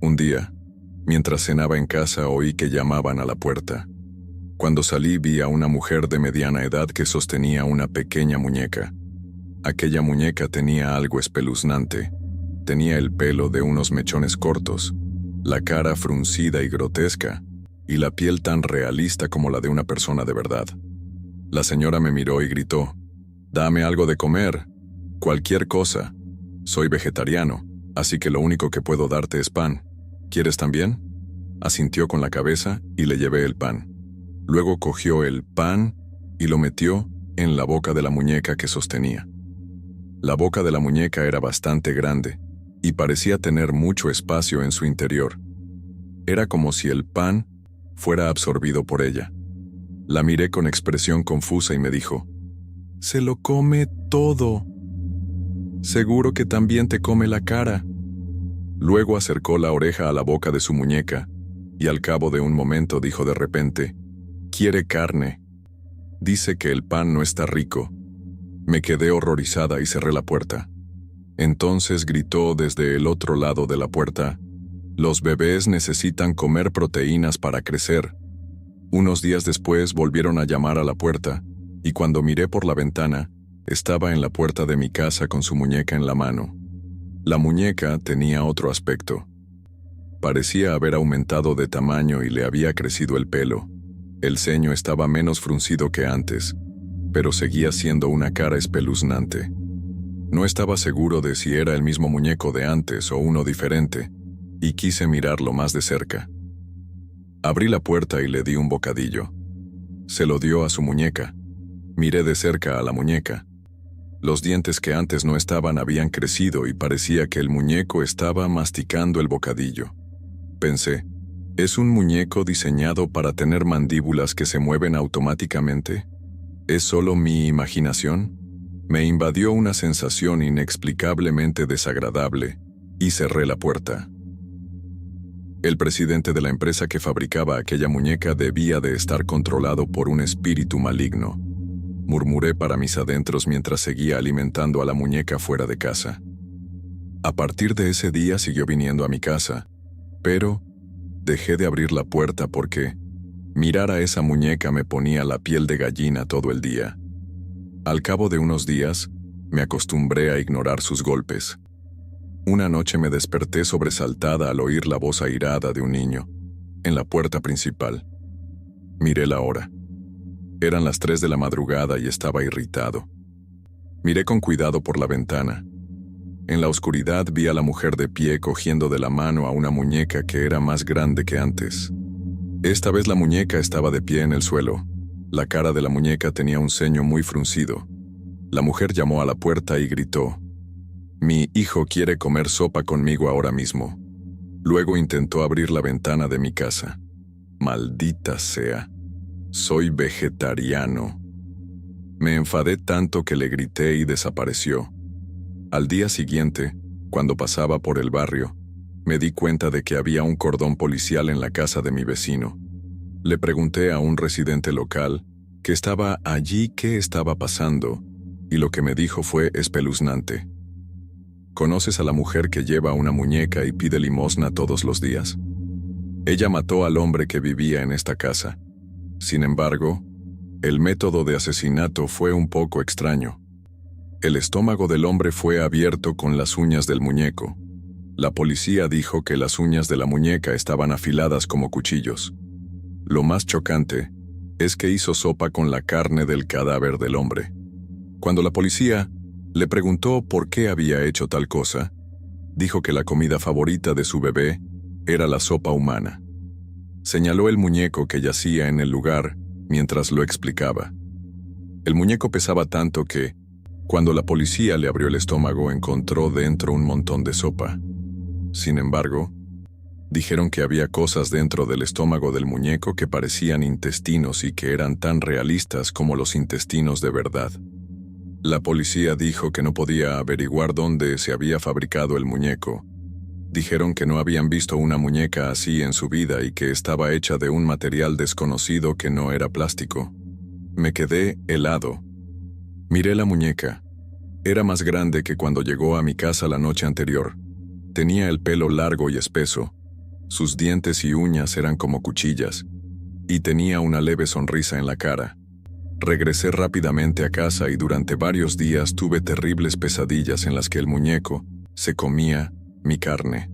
Un día, mientras cenaba en casa, oí que llamaban a la puerta. Cuando salí vi a una mujer de mediana edad que sostenía una pequeña muñeca. Aquella muñeca tenía algo espeluznante. Tenía el pelo de unos mechones cortos, la cara fruncida y grotesca, y la piel tan realista como la de una persona de verdad. La señora me miró y gritó: «Dame algo de comer, cualquier cosa. Soy vegetariano, así que lo único que puedo darte es pan. ¿Quieres también?». Asintió con la cabeza y le llevé el pan. Luego cogió el pan y lo metió en la boca de la muñeca que sostenía. La boca de la muñeca era bastante grande y parecía tener mucho espacio en su interior. Era como si el pan fuera absorbido por ella. La miré con expresión confusa y me dijo: «Se lo come todo. Seguro que también te come la cara». Luego acercó la oreja a la boca de su muñeca y al cabo de un momento dijo de repente: «Quiere carne. Dice que el pan no está rico». Me quedé horrorizada y cerré la puerta. Entonces gritó desde el otro lado de la puerta: «Los bebés necesitan comer proteínas para crecer». Unos días después volvieron a llamar a la puerta, y cuando miré por la ventana, estaba en la puerta de mi casa con su muñeca en la mano. La muñeca tenía otro aspecto. Parecía haber aumentado de tamaño y le había crecido el pelo. El ceño estaba menos fruncido que antes, pero seguía siendo una cara espeluznante. No estaba seguro de si era el mismo muñeco de antes o uno diferente, y quise mirarlo más de cerca. Abrí la puerta y le di un bocadillo. Se lo dio a su muñeca. Miré de cerca a la muñeca. Los dientes que antes no estaban habían crecido y parecía que el muñeco estaba masticando el bocadillo. Pensé: ¿es un muñeco diseñado para tener mandíbulas que se mueven automáticamente? ¿Es solo mi imaginación? Me invadió una sensación inexplicablemente desagradable y cerré la puerta. El presidente de la empresa que fabricaba aquella muñeca debía de estar controlado por un espíritu maligno, murmuré para mis adentros mientras seguía alimentando a la muñeca fuera de casa. A partir de ese día siguió viniendo a mi casa, pero dejé de abrir la puerta porque mirar a esa muñeca me ponía la piel de gallina todo el día. Al cabo de unos días, me acostumbré a ignorar sus golpes. Una noche me desperté sobresaltada al oír la voz airada de un niño en la puerta principal. Miré la hora. Eran las 3 de la madrugada y estaba irritado. Miré con cuidado por la ventana. En la oscuridad vi a la mujer de pie cogiendo de la mano a una muñeca que era más grande que antes. Esta vez la muñeca estaba de pie en el suelo. La cara de la muñeca tenía un ceño muy fruncido. La mujer llamó a la puerta y gritó: «Mi hijo quiere comer sopa conmigo ahora mismo». Luego intentó abrir la ventana de mi casa. Maldita sea. Soy vegetariano. Me enfadé tanto que le grité y desapareció. Al día siguiente, cuando pasaba por el barrio, me di cuenta de que había un cordón policial en la casa de mi vecino. Le pregunté a un residente local que estaba allí qué estaba pasando, y lo que me dijo fue espeluznante. ¿Conoces a la mujer que lleva una muñeca y pide limosna todos los días? Ella mató al hombre que vivía en esta casa. Sin embargo, el método de asesinato fue un poco extraño. El estómago del hombre fue abierto con las uñas del muñeco. La policía dijo que las uñas de la muñeca estaban afiladas como cuchillos. Lo más chocante es que hizo sopa con la carne del cadáver del hombre. Cuando la policía le preguntó por qué había hecho tal cosa, dijo que la comida favorita de su bebé era la sopa humana. Señaló el muñeco que yacía en el lugar mientras lo explicaba. El muñeco pesaba tanto que, cuando la policía le abrió el estómago, encontró dentro un montón de sopa. Sin embargo, dijeron que había cosas dentro del estómago del muñeco que parecían intestinos y que eran tan realistas como los intestinos de verdad. La policía dijo que no podía averiguar dónde se había fabricado el muñeco. Dijeron que no habían visto una muñeca así en su vida y que estaba hecha de un material desconocido que no era plástico. Me quedé helado. Miré la muñeca. Era más grande que cuando llegó a mi casa la noche anterior. Tenía el pelo largo y espeso, Sus dientes y uñas eran como cuchillas, y tenía una leve sonrisa en la cara. Regresé rápidamente a casa y durante varios días tuve terribles pesadillas en las que el muñeco se comía mi carne.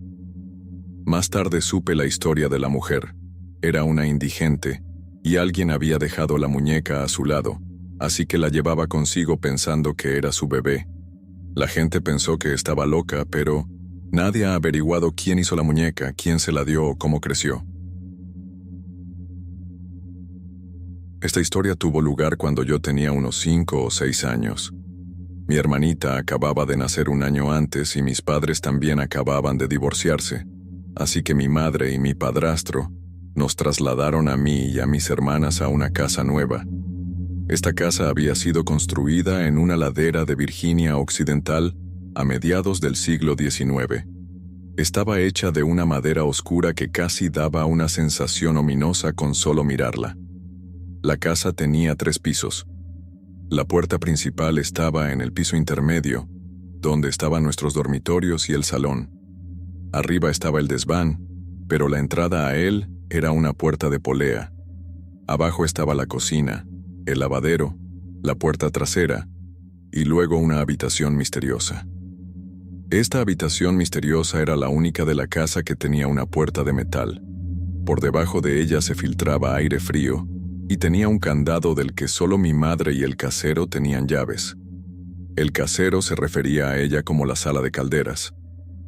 Más tarde supe la historia de la mujer. Era una indigente, y alguien había dejado la muñeca a su lado, así que la llevaba consigo pensando que era su bebé. La gente pensó que estaba loca, pero nadie ha averiguado quién hizo la muñeca, quién se la dio o cómo creció. Esta historia tuvo lugar cuando yo tenía unos 5 o 6 años. Mi hermanita acababa de nacer un año antes y mis padres también acababan de divorciarse, así que mi madre y mi padrastro nos trasladaron a mí y a mis hermanas a una casa nueva. Esta casa había sido construida en una ladera de Virginia Occidental a mediados del siglo XIX. Estaba hecha de una madera oscura que casi daba una sensación ominosa con solo mirarla. La casa tenía 3 pisos. La puerta principal estaba en el piso intermedio, donde estaban nuestros dormitorios y el salón. Arriba estaba el desván, pero la entrada a él era una puerta de polea. Abajo estaba la cocina, el lavadero, la puerta trasera y luego una habitación misteriosa. Esta habitación misteriosa era la única de la casa que tenía una puerta de metal. Por debajo de ella se filtraba aire frío y tenía un candado del que solo mi madre y el casero tenían llaves. El casero se refería a ella como la sala de calderas.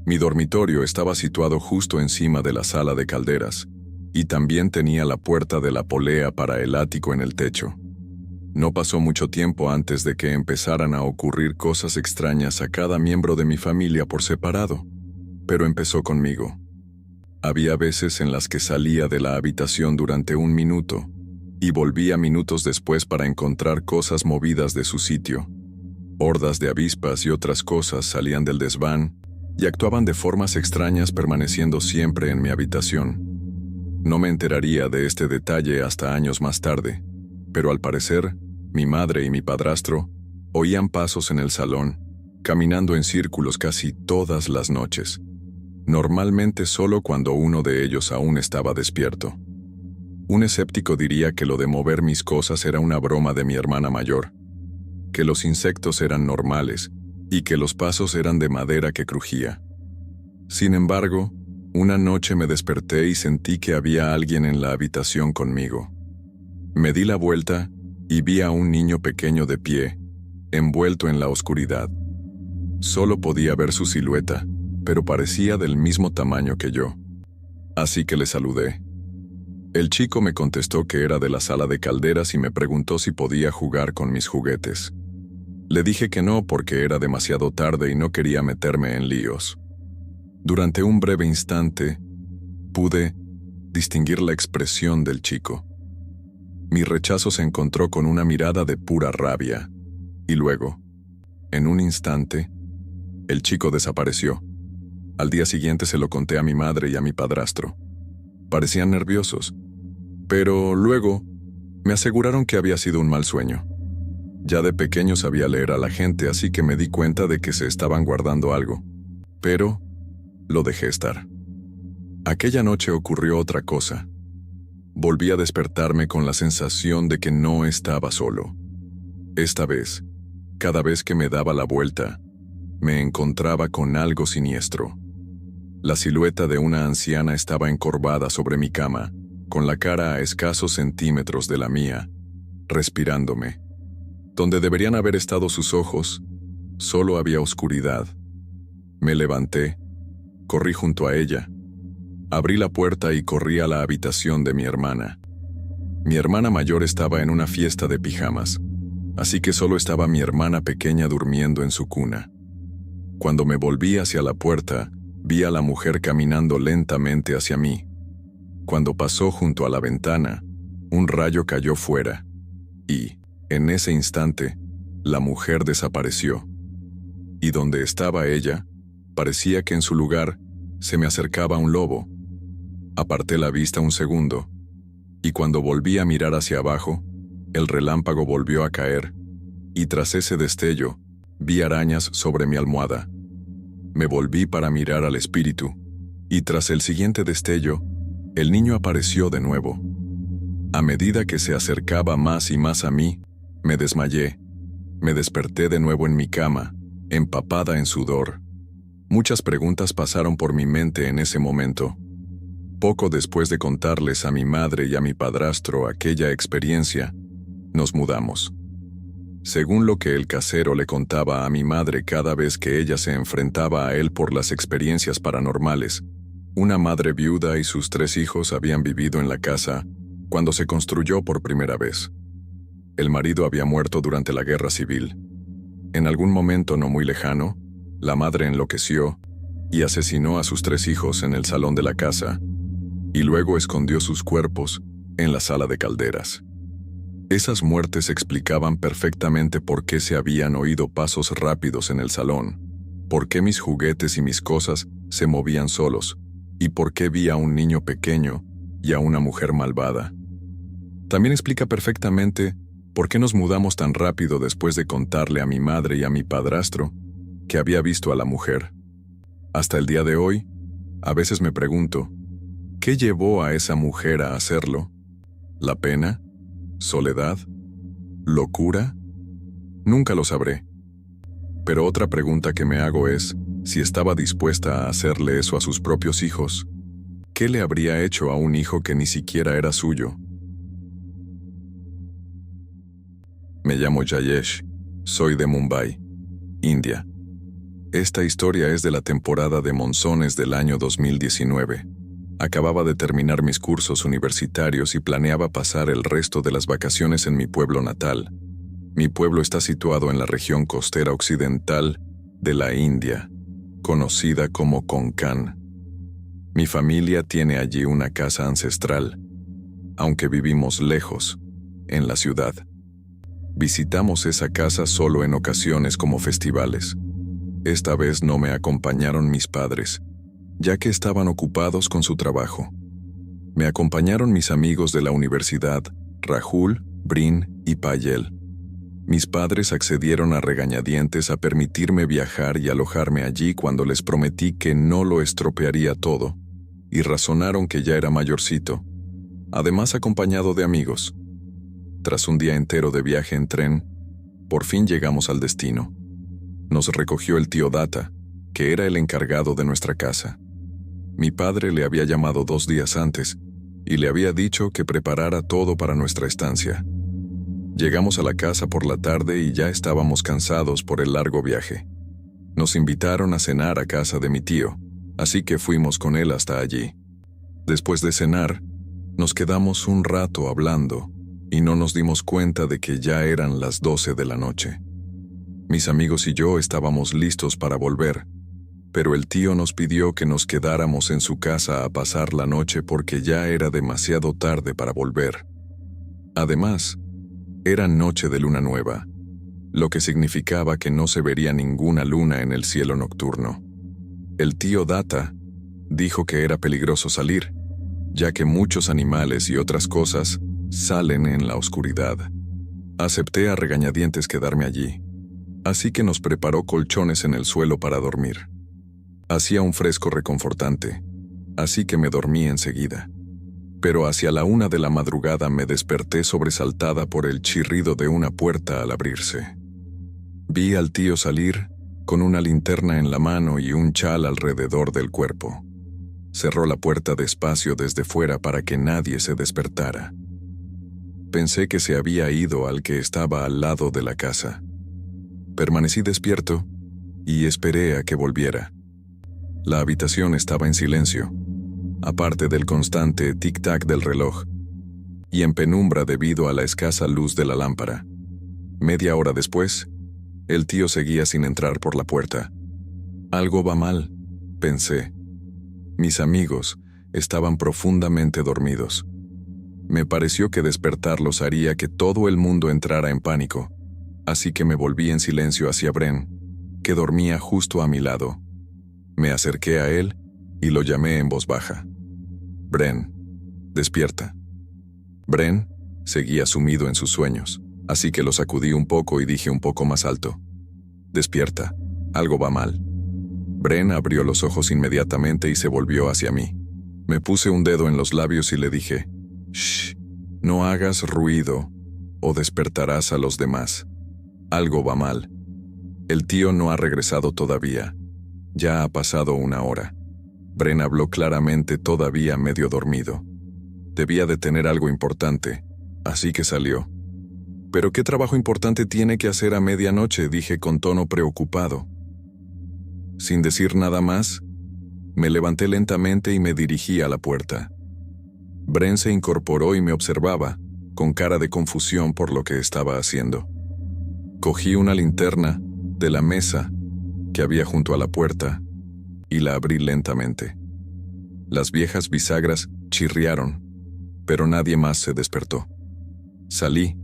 Mi dormitorio estaba situado justo encima de la sala de calderas, y también tenía la puerta de la polea para el ático en el techo. No pasó mucho tiempo antes de que empezaran a ocurrir cosas extrañas a cada miembro de mi familia por separado, pero empezó conmigo. Había veces en las que salía de la habitación durante 1 minuto, y volvía minutos después para encontrar cosas movidas de su sitio. Hordas de avispas y otras cosas salían del desván y actuaban de formas extrañas permaneciendo siempre en mi habitación. No me enteraría de este detalle hasta años más tarde, pero al parecer, mi madre y mi padrastro oían pasos en el salón, caminando en círculos casi todas las noches, normalmente solo cuando uno de ellos aún estaba despierto. Un escéptico diría que lo de mover mis cosas era una broma de mi hermana mayor, que los insectos eran normales y que los pasos eran de madera que crujía. Sin embargo, una noche me desperté y sentí que había alguien en la habitación conmigo. Me di la vuelta y vi a un niño pequeño de pie, envuelto en la oscuridad. Solo podía ver su silueta, pero parecía del mismo tamaño que yo. Así que le saludé. El chico me contestó que era de la sala de calderas y me preguntó si podía jugar con mis juguetes. Le dije que no porque era demasiado tarde y no quería meterme en líos. Durante un breve instante, pude distinguir la expresión del chico. Mi rechazo se encontró con una mirada de pura rabia, y luego, en un instante, el chico desapareció. Al día siguiente se lo conté a mi madre y a mi padrastro. Parecían nerviosos, pero luego me aseguraron que había sido un mal sueño. Ya de pequeño sabía leer a la gente, así que me di cuenta de que se estaban guardando algo, pero lo dejé estar. Aquella noche ocurrió otra cosa. Volví a despertarme con la sensación de que no estaba solo. Esta vez, cada vez que me daba la vuelta, me encontraba con algo siniestro. La silueta de una anciana estaba encorvada sobre mi cama, con la cara a escasos centímetros de la mía, respirándome. Donde deberían haber estado sus ojos, solo había oscuridad. Me levanté, corrí junto a ella, abrí la puerta y corrí a la habitación de mi hermana. Mi hermana mayor estaba en una fiesta de pijamas, así que solo estaba mi hermana pequeña durmiendo en su cuna. Cuando me volví hacia la puerta, vi a la mujer caminando lentamente hacia mí. Cuando pasó junto a la ventana, un rayo cayó fuera, y, en ese instante, la mujer desapareció. Y donde estaba ella, parecía que en su lugar se me acercaba un lobo. Aparté la vista un segundo, y cuando volví a mirar hacia abajo, el relámpago volvió a caer, y tras ese destello, vi arañas sobre mi almohada. Me volví para mirar al espíritu, Y tras el siguiente destello, el niño apareció de nuevo. A medida que se acercaba más y más a mí, me desmayé. Me desperté de nuevo en mi cama, empapada en sudor. Muchas preguntas pasaron por mi mente en ese momento. Poco después de contarles a mi madre y a mi padrastro aquella experiencia, nos mudamos. Según lo que el casero le contaba a mi madre cada vez que ella se enfrentaba a él por las experiencias paranormales, una madre viuda y sus 3 hijos habían vivido en la casa cuando se construyó por primera vez. El marido había muerto durante la guerra civil. En algún momento no muy lejano, la madre enloqueció y asesinó a sus 3 hijos en el salón de la casa, y luego escondió sus cuerpos en la sala de calderas. Esas muertes explicaban perfectamente por qué se habían oído pasos rápidos en el salón, por qué mis juguetes y mis cosas se movían solos, y por qué vi a un niño pequeño y a una mujer malvada. También explica perfectamente por qué nos mudamos tan rápido después de contarle a mi madre y a mi padrastro que había visto a la mujer. Hasta el día de hoy, a veces me pregunto, ¿qué llevó a esa mujer a hacerlo? ¿La pena? ¿Soledad? ¿Locura? Nunca lo sabré. Pero otra pregunta que me hago es, si estaba dispuesta a hacerle eso a sus propios hijos, ¿qué le habría hecho a un hijo que ni siquiera era suyo? Me llamo Jayesh, soy de Mumbai, India. Esta historia es de la temporada de monzones del año 2019. Acababa de terminar mis cursos universitarios y planeaba pasar el resto de las vacaciones en mi pueblo natal. Mi pueblo está situado en la región costera occidental de la India, conocida como Konkan. Mi familia tiene allí una casa ancestral, aunque vivimos lejos, en la ciudad. Visitamos esa casa solo en ocasiones como festivales. Esta vez no me acompañaron mis padres, ya que estaban ocupados con su trabajo. Me acompañaron mis amigos de la universidad, Rahul, Brin y Payel. Mis padres accedieron a regañadientes a permitirme viajar y alojarme allí cuando les prometí que no lo estropearía todo, y razonaron que ya era mayorcito, además acompañado de amigos. Tras un día entero de viaje en tren, por fin llegamos al destino. Nos recogió el tío Data, que era el encargado de nuestra casa. Mi padre le había llamado 2 días antes y le había dicho que preparara todo para nuestra estancia. Llegamos a la casa por la tarde y ya estábamos cansados por el largo viaje. Nos invitaron a cenar a casa de mi tío, así que fuimos con él hasta allí. Después de cenar, nos quedamos un rato hablando y no nos dimos cuenta de que ya eran las 12 de la noche. Mis amigos y yo estábamos listos para volver, pero el tío nos pidió que nos quedáramos en su casa a pasar la noche porque ya era demasiado tarde para volver. Además, era noche de luna nueva, lo que significaba que no se vería ninguna luna en el cielo nocturno. El tío Data dijo que era peligroso salir, ya que muchos animales y otras cosas salen en la oscuridad. Acepté a regañadientes quedarme allí, así que nos preparó colchones en el suelo para dormir. Hacía un fresco reconfortante, así que me dormí enseguida. Pero hacia la 1 de la madrugada me desperté sobresaltada por el chirrido de una puerta al abrirse. Vi al tío salir con una linterna en la mano y un chal alrededor del cuerpo. Cerró la puerta despacio desde fuera para que nadie se despertara. Pensé que se había ido al que estaba al lado de la casa. Permanecí despierto y esperé a que volviera. La habitación estaba en silencio, aparte del constante tic-tac del reloj, y en penumbra debido a la escasa luz de la lámpara. Media hora después, el tío seguía sin entrar por la puerta. Algo va mal, pensé. Mis amigos estaban profundamente dormidos. Me pareció que despertarlos haría que todo el mundo entrara en pánico, así que me volví en silencio hacia Bren, que dormía justo a mi lado. Me acerqué a él y lo llamé en voz baja. Bren, despierta. Bren seguía sumido en sus sueños, así que lo sacudí un poco y dije un poco más alto. Despierta, algo va mal. Bren abrió los ojos inmediatamente y se volvió hacia mí. Me puse un dedo en los labios y le dije, «Shh, no hagas ruido o despertarás a los demás. Algo va mal. El tío no ha regresado todavía. Ya ha pasado 1 hora». Bren habló claramente, todavía medio dormido. Debía de tener algo importante, así que salió. «¿Pero qué trabajo importante tiene que hacer a medianoche?», dije con tono preocupado. Sin decir nada más, me levanté lentamente y me dirigí a la puerta. Bren se incorporó y me observaba, con cara de confusión por lo que estaba haciendo. Cogí una linterna de la mesa que había junto a la puerta y la abrí lentamente. Las viejas bisagras chirriaron, pero nadie más se despertó. Salí,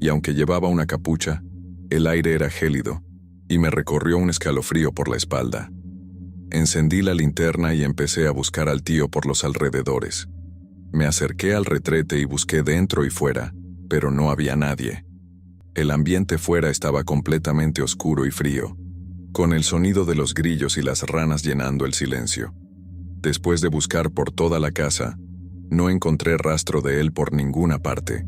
y aunque llevaba una capucha, el aire era gélido y me recorrió un escalofrío por la espalda. Encendí la linterna y empecé a buscar al tío por los alrededores. Me acerqué al retrete y busqué dentro y fuera, pero no había nadie. El ambiente fuera estaba completamente oscuro y frío, con el sonido de los grillos y las ranas llenando el silencio. Después de buscar por toda la casa, no encontré rastro de él por ninguna parte.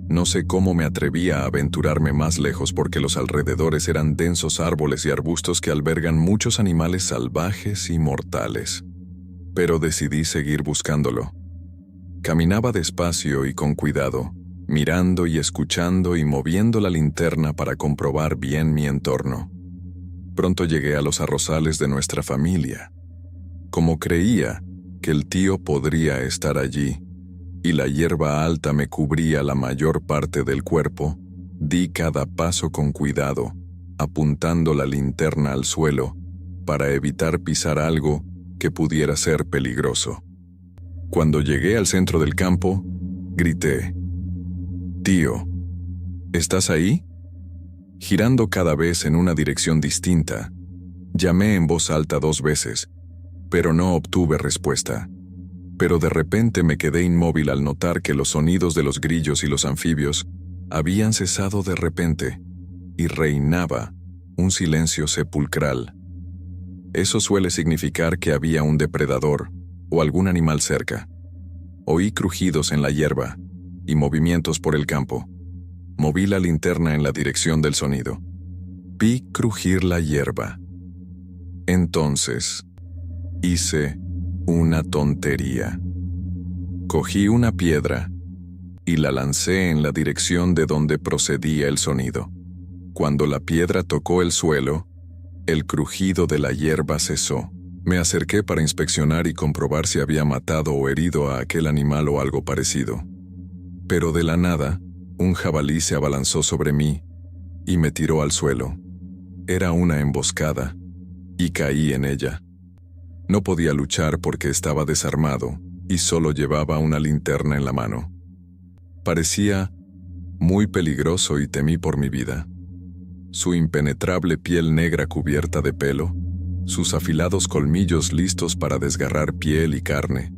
No sé cómo me atrevía a aventurarme más lejos porque los alrededores eran densos árboles y arbustos que albergan muchos animales salvajes y mortales. Pero decidí seguir buscándolo. Caminaba despacio y con cuidado, mirando y escuchando y moviendo la linterna para comprobar bien mi entorno. Pronto llegué a los arrozales de nuestra familia. Como creía que el tío podría estar allí, y la hierba alta me cubría la mayor parte del cuerpo, di cada paso con cuidado, apuntando la linterna al suelo para evitar pisar algo que pudiera ser peligroso. Cuando llegué al centro del campo, grité, «Tío, ¿estás ahí?». Girando cada vez en una dirección distinta, llamé en voz alta 2 veces, pero no obtuve respuesta. Pero de repente me quedé inmóvil al notar que los sonidos de los grillos y los anfibios habían cesado de repente y reinaba un silencio sepulcral. Eso suele significar que había un depredador o algún animal cerca. Oí crujidos en la hierba y movimientos por el campo. Moví la linterna en la dirección del sonido. Vi crujir la hierba. Entonces, hice una tontería. Cogí una piedra y la lancé en la dirección de donde procedía el sonido. Cuando la piedra tocó el suelo, el crujido de la hierba cesó. Me acerqué para inspeccionar y comprobar si había matado o herido a aquel animal o algo parecido. Pero de la nada, un jabalí se abalanzó sobre mí y me tiró al suelo. Era una emboscada y caí en ella. No podía luchar porque estaba desarmado y solo llevaba una linterna en la mano. Parecía muy peligroso y temí por mi vida. Su impenetrable piel negra cubierta de pelo, sus afilados colmillos listos para desgarrar piel y carne,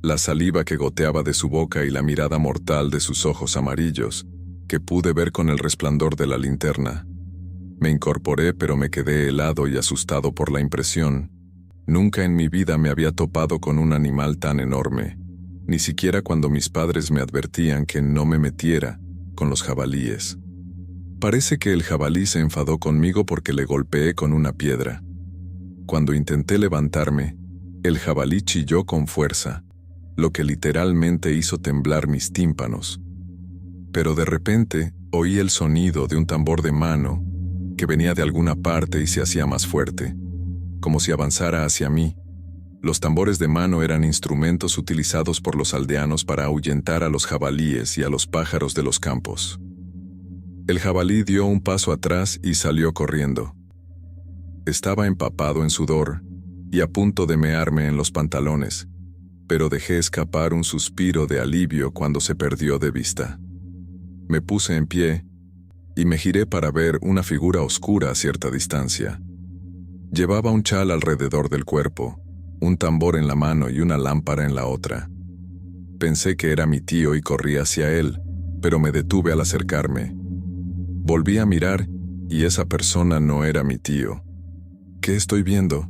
la saliva que goteaba de su boca y la mirada mortal de sus ojos amarillos, que pude ver con el resplandor de la linterna. Me incorporé, pero me quedé helado y asustado por la impresión. Nunca en mi vida me había topado con un animal tan enorme, ni siquiera cuando mis padres me advertían que no me metiera con los jabalíes. Parece que el jabalí se enfadó conmigo porque le golpeé con una piedra. Cuando intenté levantarme, el jabalí chilló con fuerza, lo que literalmente hizo temblar mis tímpanos. Pero de repente oí el sonido de un tambor de mano que venía de alguna parte y se hacía más fuerte, como si avanzara hacia mí. Los tambores de mano eran instrumentos utilizados por los aldeanos para ahuyentar a los jabalíes y a los pájaros de los campos. El jabalí dio un paso atrás y salió corriendo. Estaba empapado en sudor y a punto de mearme en los pantalones, pero dejé escapar un suspiro de alivio cuando se perdió de vista. Me puse en pie y me giré para ver una figura oscura a cierta distancia. Llevaba un chal alrededor del cuerpo, un tambor en la mano y una lámpara en la otra. Pensé que era mi tío y corrí hacia él, pero me detuve al acercarme. Volví a mirar y esa persona no era mi tío. ¿Qué estoy viendo?,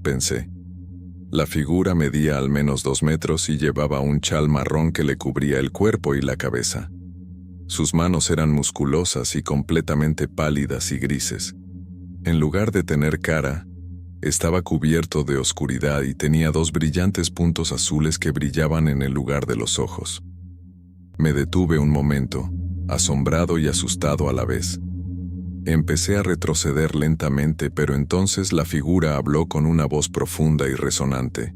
pensé. La figura medía al menos 2 metros y llevaba un chal marrón que le cubría el cuerpo y la cabeza. Sus manos eran musculosas y completamente pálidas y grises. En lugar de tener cara, estaba cubierto de oscuridad y tenía 2 brillantes puntos azules que brillaban en el lugar de los ojos. Me detuve un momento, asombrado y asustado a la vez. Empecé a retroceder lentamente, pero entonces la figura habló con una voz profunda y resonante.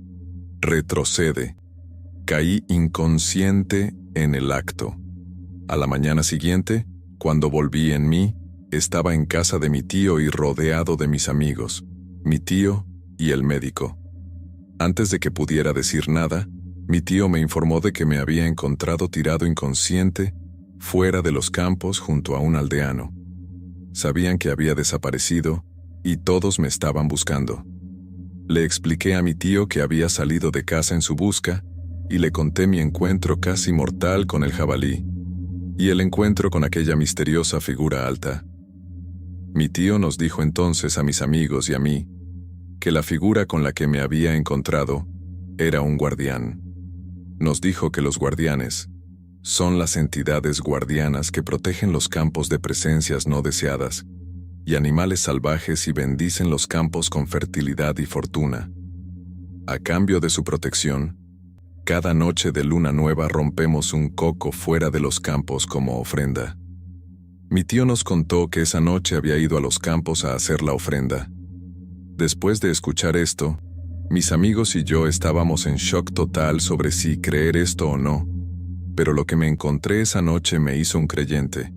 «Retrocede». Caí inconsciente en el acto. A la mañana siguiente, cuando volví en mí, estaba en casa de mi tío y rodeado de mis amigos, mi tío y el médico. Antes de que pudiera decir nada, mi tío me informó de que me había encontrado tirado inconsciente fuera de los campos junto a un aldeano. Sabían que había desaparecido y todos me estaban buscando. Le expliqué a mi tío que había salido de casa en su busca y le conté mi encuentro casi mortal con el jabalí y el encuentro con aquella misteriosa figura alta. Mi tío nos dijo entonces a mis amigos y a mí que la figura con la que me había encontrado era un guardián. Nos dijo que los guardianes son las entidades guardianas que protegen los campos de presencias no deseadas y animales salvajes y bendicen los campos con fertilidad y fortuna. A cambio de su protección, cada noche de luna nueva rompemos un coco fuera de los campos como ofrenda. Mi tío nos contó que esa noche había ido a los campos a hacer la ofrenda. Después de escuchar esto, mis amigos y yo estábamos en shock total sobre si creer esto o no, pero lo que me encontré esa noche me hizo un creyente.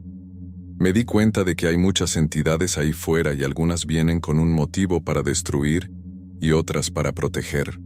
Me di cuenta de que hay muchas entidades ahí fuera y algunas vienen con un motivo para destruir y otras para proteger.